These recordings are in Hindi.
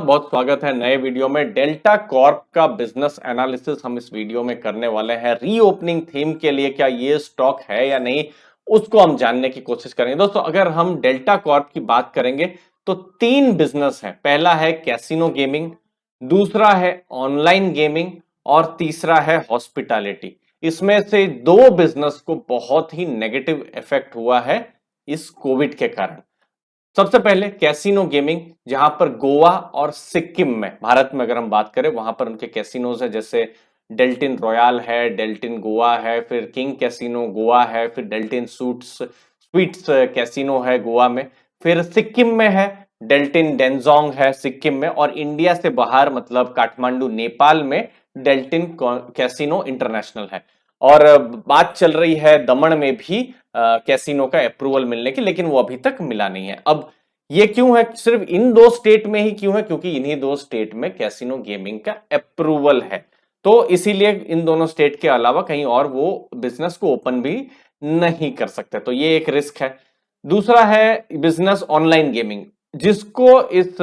बहुत स्वागत है नए वीडियो में। डेल्टा कॉर्प का बिजनेस एनालिसिस हम इस वीडियो में करने वाले हैं। रीओपनिंग थीम के लिए क्या ये स्टॉक है या नहीं, उसको हम जानने की कोशिश करेंगे। दोस्तों, अगर हम डेल्टा कॉर्प की बात करेंगे तो तीन बिजनेस है। पहला है कैसीनो गेमिंग, दूसरा है ऑनलाइन गेमिंग और तीसरा है हॉस्पिटैलिटी। इसमें से दो बिजनेस को बहुत ही नेगेटिव इफेक्ट हुआ है इस कोविड के कारण। सबसे पहले कैसीनो गेमिंग, जहां पर गोवा और सिक्किम में, भारत में अगर हम बात करें, वहां पर उनके कैसीनोज है, जैसे डेल्टिन रॉयल है, डेल्टिन गोवा है, फिर किंग कैसीनो गोवा है, फिर डेल्टिन स्वीट्स कैसीनो है गोवा में, फिर सिक्किम में है डेल्टिन डेंजोंग है सिक्किम में, और इंडिया से बाहर मतलब काठमांडू नेपाल में डेल्टिन कैसीनो इंटरनेशनल है। और बात चल रही है दमन में भी कैसीनो का अप्रूवल मिलने की, लेकिन वो अभी तक मिला नहीं है। अब ये क्यों है, सिर्फ इन दो स्टेट में ही क्यों है? क्योंकि इन्हीं दो स्टेट में कैसीनो गेमिंग का अप्रूवल है, तो इसीलिए इन दोनों स्टेट के अलावा कहीं और वो बिजनेस को ओपन भी नहीं कर सकते, तो ये एक रिस्क है। दूसरा है बिजनेस ऑनलाइन गेमिंग, जिसको इस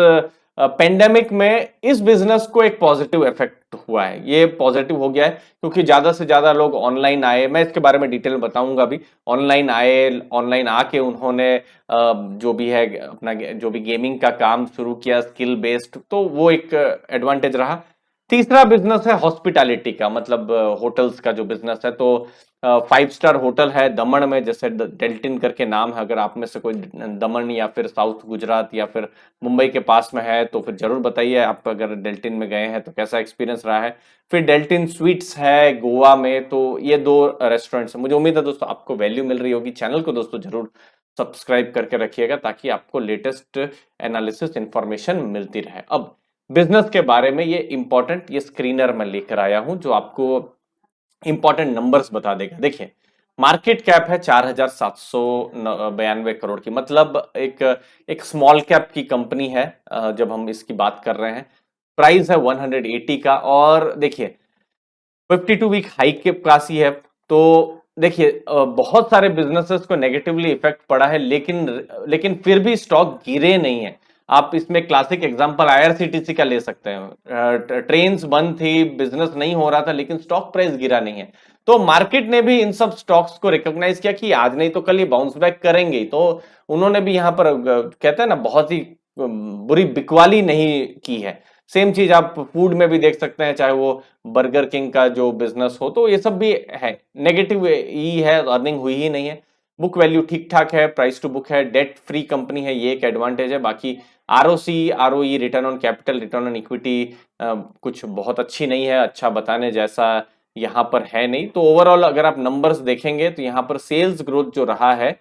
पेंडेमिक में इस बिजनेस को एक पॉजिटिव इफेक्ट हुआ है। ये पॉजिटिव हो गया है क्योंकि ज्यादा से ज्यादा लोग ऑनलाइन आए। मैं इसके बारे में डिटेल में बताऊंगा भी। ऑनलाइन आए, ऑनलाइन आके उन्होंने जो भी है अपना जो भी गेमिंग का काम शुरू किया स्किल बेस्ड, तो वो एक एडवांटेज रहा। तीसरा बिजनेस है हॉस्पिटैलिटी का, मतलब होटल्स का जो बिजनेस है। तो 5 स्टार होटल है दमन में, जैसे डेल्टिन करके नाम है। अगर आप में से कोई दमन या फिर साउथ गुजरात या फिर मुंबई के पास में है तो फिर जरूर बताइए, आप अगर डेल्टिन में गए हैं तो कैसा एक्सपीरियंस रहा है। फिर डेल्टिन स्वीट्स है गोवा में। तो ये दो रेस्टोरेंट्स हैं। मुझे उम्मीद है दोस्तों आपको वैल्यू मिल रही होगी। चैनल को दोस्तों जरूर सब्सक्राइब करके रखिएगा ताकि आपको लेटेस्ट एनालिसिस इंफॉर्मेशन मिलती रहे। अब बिजनेस के बारे में ये इंपॉर्टेंट ये स्क्रीनर में लेकर आया हूं जो आपको इंपॉर्टेंट नंबर्स बता देगा। देखिए, मार्केट कैप है 4,792 करोड़ की, मतलब एक एक स्मॉल कैप की कंपनी है जब हम इसकी बात कर रहे हैं। प्राइस है 180 का, और देखिए 52 वीक हाई के पास ही है। तो देखिए बहुत सारे बिजनेसेस को नेगेटिवली इफेक्ट पड़ा है, लेकिन फिर भी स्टॉक गिरे नहीं है। आप इसमें क्लासिक एग्जांपल आईआरसीटीसी का ले सकते हैं। ट्रेन्स बंद थी, बिजनेस नहीं हो रहा था, लेकिन स्टॉक प्राइस गिरा नहीं है। तो मार्केट ने भी इन सब स्टॉक्स को रिकॉग्नाइज किया कि आज नहीं तो कल ये बाउंस बैक करेंगे। तो उन्होंने भी यहाँ पर कहते हैं ना, बहुत ही बुरी बिकवाली नहीं की है। सेम चीज आप फूड में भी देख सकते हैं, चाहे वो बर्गर किंग का जो बिजनेस हो, तो ये सब भी है नेगेटिव ही है, अर्निंग हुई ही नहीं है। बुक वैल्यू ठीक ठाक है, प्राइस टू बुक है, डेट फ्री कंपनी है, ये एक एडवांटेज है। बाकी ROC, ROE, return on capital, return on equity कुछ बहुत अच्छी नहीं है, अच्छा बताने जैसा यहाँ पर है नहीं। तो ओवरऑल अगर आप नंबर्स देखेंगे तो यहाँ पर सेल्स ग्रोथ जो रहा है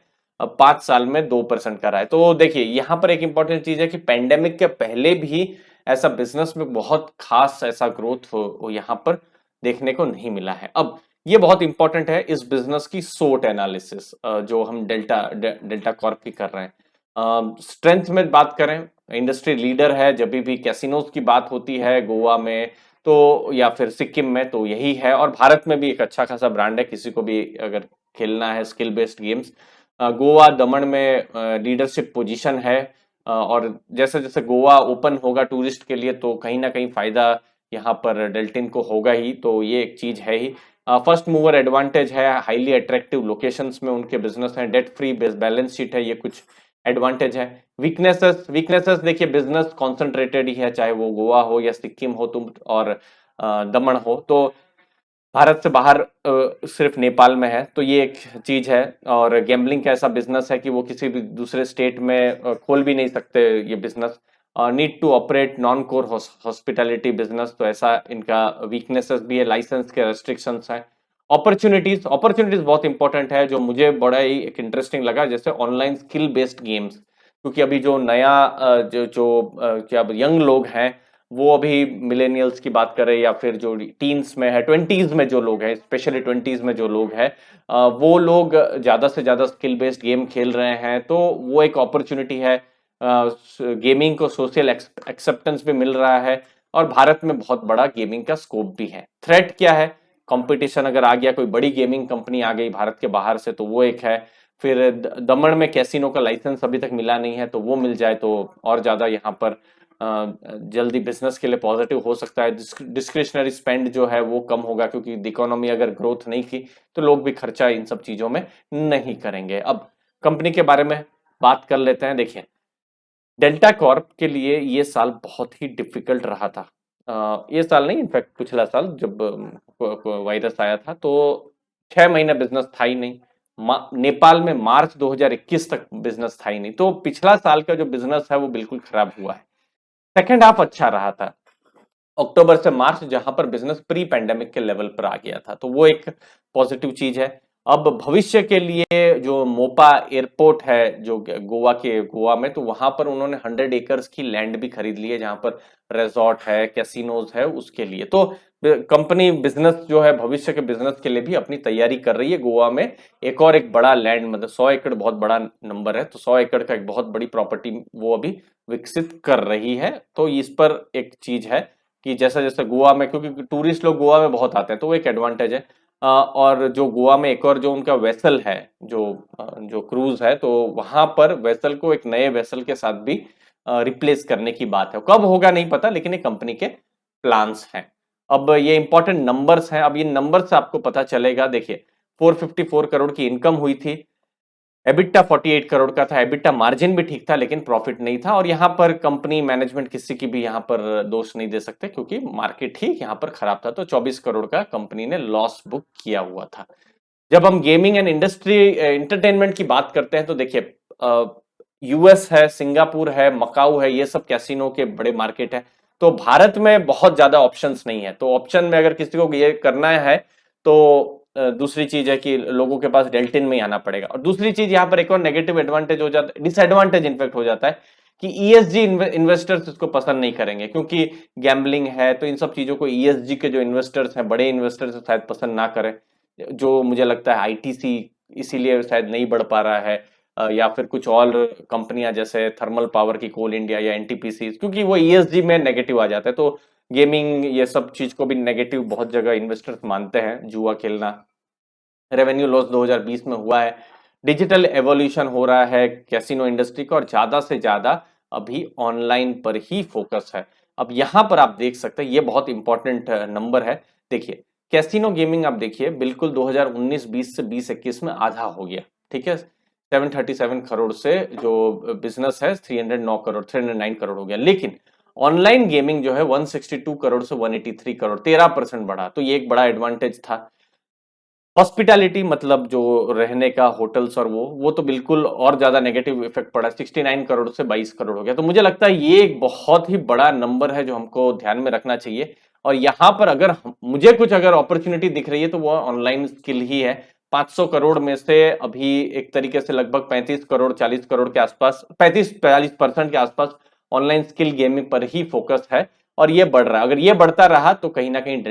5 साल में 2% का रहा है। तो देखिए यहाँ पर एक इंपॉर्टेंट चीज है कि पेंडेमिक के पहले भी ऐसा बिजनेस में बहुत खास ऐसा ग्रोथ हो यहाँ पर देखने को नहीं मिला है। अब ये बहुत इंपॉर्टेंट है इस बिजनेस की सोट एनालिसिस जो हम डेल्टा कॉर्प की कर रहे हैं। स्ट्रेंथ में बात करें, इंडस्ट्री लीडर है। जब भी कैसीनोज की बात होती है गोवा में तो या फिर सिक्किम में, तो यही है। और भारत में भी एक अच्छा खासा ब्रांड है, किसी को भी अगर खेलना है स्किल बेस्ड गेम्स, गोवा दमन में लीडरशिप पोजीशन है। और जैसे जैसे गोवा ओपन होगा टूरिस्ट के लिए तो कहीं ना कहीं फायदा यहाँ पर डेल्टिन को होगा ही, तो ये एक चीज है ही। फर्स्ट मूवर एडवांटेज है, हाईली अट्रैक्टिव लोकेशंस में उनके बिजनेस हैं, डेट फ्री बैलेंस शीट है, ये कुछ एडवांटेज है। वीकनेसेस, देखिए बिजनेस कॉन्सेंट्रेटेड ही है, चाहे वो गोवा हो या सिक्किम हो तुम और दमन हो। तो भारत से बाहर सिर्फ नेपाल में है, तो ये एक चीज है। और गैम्बलिंग का ऐसा बिजनेस है कि वो किसी भी दूसरे स्टेट में खोल भी नहीं सकते ये business. Need to operate non core hospitality business, तो ऐसा इनका वीकनेसेस भी है। लाइसेंस के रेस्ट्रिक्शंस हैं। अपॉर्चुनिटीज, बहुत इंपॉर्टेंट है, जो मुझे बड़ा ही एक इंटरेस्टिंग लगा, जैसे ऑनलाइन स्किल बेस्ड गेम्स। क्योंकि अभी जो नया क्या यंग लोग हैं, वो अभी मिलेनियल्स की बात करें या फिर जो टीन्स में है, 20s में जो लोग हैं, स्पेशली 20s में जो लोग हैं, वो लोग ज्यादा से ज्यादा स्किल बेस्ड गेम खेल रहे हैं। तो वो एक अपॉर्चुनिटी है। गेमिंग को सोशल एक्सेप्टेंस भी मिल रहा है, और भारत में बहुत बड़ा गेमिंग का स्कोप भी है। थ्रेट क्या है? कंपटीशन अगर आ गया, कोई बड़ी गेमिंग कंपनी आ गई भारत के बाहर से, तो वो एक है। फिर दमन में कैसीनो का लाइसेंस अभी तक मिला नहीं है, तो वो मिल जाए तो और ज्यादा यहाँ पर जल्दी बिजनेस के लिए पॉजिटिव हो सकता है। डिस्क्रिशनरी स्पेंड जो है वो कम होगा, क्योंकि इकोनॉमी अगर ग्रोथ नहीं की तो लोग भी खर्चा इन सब चीजों में नहीं करेंगे। अब कंपनी के बारे में बात कर लेते हैं। देखिए, डेल्टा कॉर्प के लिए ये साल बहुत ही डिफिकल्ट रहा था। ये साल नहीं, इनफैक्ट पिछला साल जब वायरस आया था तो 6 महीने बिजनेस था ही नहीं। नेपाल में मार्च 2021 तक बिजनेस था ही नहीं। तो पिछला साल का जो बिजनेस है वो बिल्कुल खराब हुआ है। सेकेंड हाफ अच्छा रहा था, अक्टूबर से मार्च, जहां पर बिजनेस प्री पैंडेमिक के लेवल पर आ गया था, तो वो एक पॉजिटिव चीज है। अब भविष्य के लिए जो मोपा एयरपोर्ट है जो गोवा में, तो वहां पर उन्होंने 100 एकर्स की लैंड भी खरीद ली है, जहां पर रिजॉर्ट है, कैसीनोज है, उसके लिए। तो कंपनी बिजनेस जो है भविष्य के बिजनेस के लिए भी अपनी तैयारी कर रही है। गोवा में एक बड़ा लैंड, मतलब 100 एकड़ बहुत बड़ा नंबर है, तो 100 एकड़ का एक बहुत बड़ी प्रॉपर्टी वो अभी विकसित कर रही है। तो इस पर एक चीज है कि जैसा जैसा गोवा में, क्योंकि टूरिस्ट लोग गोवा में बहुत आते हैं, तो वो एक एडवांटेज है। और जो गोवा में एक और जो उनका वेसल है, जो क्रूज है, तो वहां पर वेसल को एक नए वेसल के साथ भी रिप्लेस करने की बात है। कब होगा नहीं पता, लेकिन ये कंपनी के प्लान्स हैं। अब ये इंपॉर्टेंट नंबर्स हैं, अब ये नंबर्स से आपको पता चलेगा। देखिए, 454 करोड़ की इनकम हुई थी, एबिटा 48 करोड़ का था, एबिटा मार्जिन भी ठीक था, लेकिन प्रॉफिट नहीं था। और यहां पर कंपनी मैनेजमेंट किसी की भी यहां पर दोष नहीं दे सकते, क्योंकि मार्केट ही यहां पर खराब था। तो 24 करोड़ का कंपनी ने लॉस बुक किया हुआ था। जब हम गेमिंग एंड इंडस्ट्री एंटरटेनमेंट की बात करते हैं, तो देखिए, यूएस है, सिंगापुर है, मकाऊ है, ये सब कैसीनो के बड़े मार्केट है। तो भारत में बहुत ज्यादा ऑप्शंस नहीं है। तो ऑप्शन में अगर किसी को ये करना है तो दूसरी चीज है कि लोगों के पास डेल्टिन में ही आना पड़ेगा। और दूसरी चीज यहाँ पर एक और नेगेटिव एडवांटेज हो जाता है, डिसएडवांटेज इनफेक्ट हो जाता है, कि ईएसजी इन्वेस्टर्स इसको पसंद नहीं करेंगे, क्योंकि गैम्बलिंग है। तो इन सब चीजों को ईएसजी के जो इन्वेस्टर्स हैं, बड़े इन्वेस्टर्स शायद पसंद ना करें। जो मुझे लगता है आईटीसी इसीलिए शायद नहीं बढ़ पा रहा है, या फिर कुछ और कंपनियां जैसे थर्मल पावर की, कोल इंडिया या एनटीपीसी, क्योंकि वो ईएसजी में नेगेटिव आ जाता है। तो गेमिंग ये सब चीज को भी नेगेटिव बहुत जगह इन्वेस्टर्स मानते हैं, जुआ खेलना। रेवेन्यू लॉस 2020 में हुआ है। डिजिटल एवोल्यूशन हो रहा है कैसीनो इंडस्ट्री का, और ज्यादा से ज्यादा अभी ऑनलाइन पर ही फोकस है। अब यहां पर आप देख सकते हैं, ये बहुत इंपॉर्टेंट नंबर है। देखिए, कैसीनो गेमिंग आप देखिए, बिल्कुल 2019-20 से 20-21 में आधा हो गया। ठीक है, 737 करोड़ से जो बिजनेस है 309 करोड़ हो गया। लेकिन ऑनलाइन गेमिंग जो है 162 करोड़ से 183 करोड़, 13% बढ़ा। तो ये एक बड़ा एडवांटेज था। हॉस्पिटैलिटी, मतलब जो रहने का होटल्स और वो तो बिल्कुल और ज्यादा नेगेटिव इफेक्ट पड़ा, 69 करोड़ से 22 करोड़ हो गया। तो मुझे लगता है ये एक बहुत ही बड़ा नंबर है जो हमको ध्यान में रखना चाहिए। और यहाँ पर अगर मुझे कुछ अगर अपॉर्चुनिटी दिख रही है तो वो ऑनलाइन स्किल ही है। 500 करोड़ में से अभी एक तरीके से लगभग 35 करोड़ 40 करोड़ के आसपास, 35-40% के आसपास ऑनलाइन स्किल गेमिंग पर ही फोकस है। और ये बढ़ रहा है। अगर ये बढ़ता रहा तो कहीं ना कहीं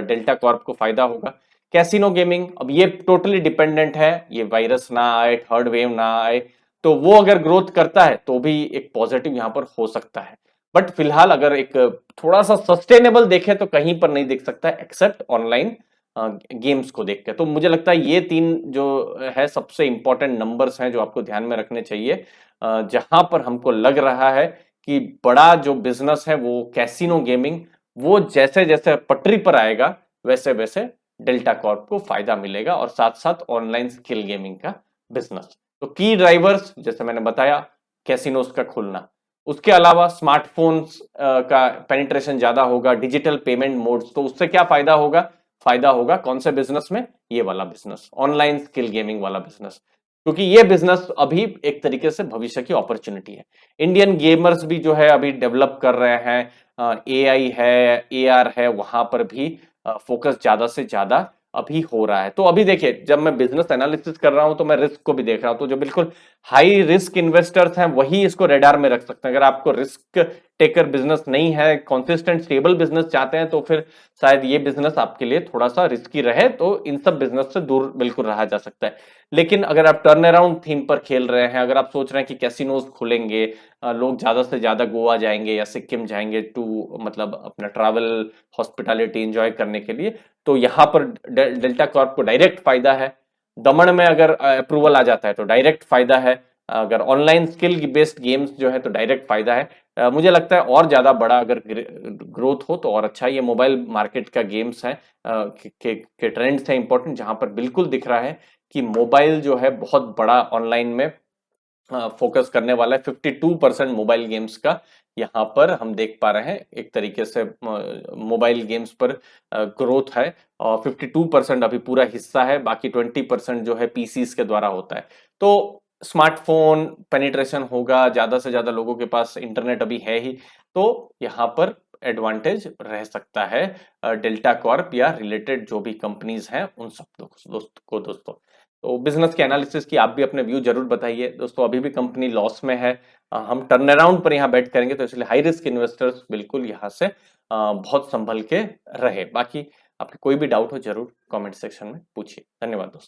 डेल्टा कॉर्प को फायदा होगा। कैसीनो गेमिंग, अब ये टोटली डिपेंडेंट है, ये वायरस ना आए, थर्ड वेव ना आए, तो वो अगर ग्रोथ करता है तो भी एक पॉजिटिव यहां पर हो सकता है। बट फिलहाल अगर एक थोड़ा सा सस्टेनेबल देखे तो कहीं पर नहीं दिख सकता है, एक्सेप्ट ऑनलाइन गेम्स को देख के। तो मुझे लगता है ये तीन जो है सबसे इंपॉर्टेंट नंबर्स हैं जो आपको ध्यान में रखने चाहिए, जहां पर हमको लग रहा है कि बड़ा जो बिजनेस है वो कैसीनो गेमिंग, वो जैसे जैसे पटरी पर आएगा वैसे वैसे डेल्टा कॉर्प को फायदा मिलेगा, और साथ साथ ऑनलाइन स्किल गेमिंग का बिजनेस। तो की ड्राइवर्स जैसे मैंने बताया, कैसीनोस का खुलना, उसके अलावा स्मार्टफोन्स का पेनिट्रेशन ज्यादा होगा, डिजिटल पेमेंट मोड्स, तो उससे क्या फायदा होगा? फायदा होगा कौन से बिजनेस में? ये वाला बिजनेस, ऑनलाइन स्किल गेमिंग वाला बिजनेस, क्योंकि ये बिजनेस अभी एक तरीके से भविष्य की अपॉर्चुनिटी है। इंडियन गेमर्स भी जो है अभी डेवलप कर रहे हैं, एआई है, एआर है, वहां पर भी फोकस ज्यादा से ज्यादा अभी हो रहा है। तो अभी देखिए, जब मैं बिजनेस एनालिसिस कर रहा हूं तो मैं रिस्क को भी देख रहा हूं। तो जो बिल्कुल हाई रिस्क इन्वेस्टर्स हैं वही इसको रेडार में रख सकते हैं। अगर आपको रिस्क टेकर बिजनेस नहीं है, कंसिस्टेंट स्टेबल बिजनेस चाहते हैं, तो फिर शायद ये बिजनेस आपके लिए थोड़ा सा रिस्की रहे, तो इन सब बिजनेस से दूर बिल्कुल रहा जा सकता है। लेकिन अगर आप टर्न अराउंड थीम पर खेल रहे हैं, अगर आप सोच रहे हैं कि कैसीनोज खुलेंगे, लोग ज्यादा से ज्यादा गोवा जाएंगे या सिक्किम जाएंगे टू, मतलब अपना ट्रैवल हॉस्पिटैलिटी एंजॉय करने के लिए, तो यहाँ पर डेल्टा कॉर्प को डायरेक्ट फायदा है। दमन में अगर अप्रूवल आ जाता है तो डायरेक्ट फायदा है। अगर ऑनलाइन स्किल बेस्ड गेम्स जो है तो डायरेक्ट फायदा है। मुझे लगता है और ज्यादा बड़ा अगर ग्रोथ हो तो और अच्छा। ये मोबाइल मार्केट का गेम्स है के ट्रेंड्स है इंपॉर्टेंट, जहां पर बिल्कुल दिख रहा है कि मोबाइल जो है बहुत बड़ा ऑनलाइन में फोकस करने वाला है। 52% मोबाइल गेम्स का यहाँ पर हम देख पा रहे हैं, एक तरीके से मोबाइल गेम्स पर ग्रोथ है। और 52% अभी पूरा हिस्सा है, बाकी 20% जो है पीसीस के द्वारा होता है। तो स्मार्टफोन पेनिट्रेशन होगा, ज्यादा से ज्यादा लोगों के पास इंटरनेट अभी है ही, तो यहाँ पर एडवांटेज रह सकता है डेल्टा कॉर्प या रिलेटेड जो भी कंपनीज हैं उन सब दोस्तों। तो बिजनेस के एनालिसिस की आप भी अपने व्यू जरूर बताइए दोस्तों। अभी भी कंपनी लॉस में है, हम टर्न अराउंड पर यहाँ बैठ करेंगे, तो इसलिए हाई रिस्क इन्वेस्टर्स बिल्कुल यहाँ से बहुत संभल के रहे। बाकी आपके कोई भी डाउट हो जरूर कमेंट सेक्शन में पूछिए। धन्यवाद दोस्तों।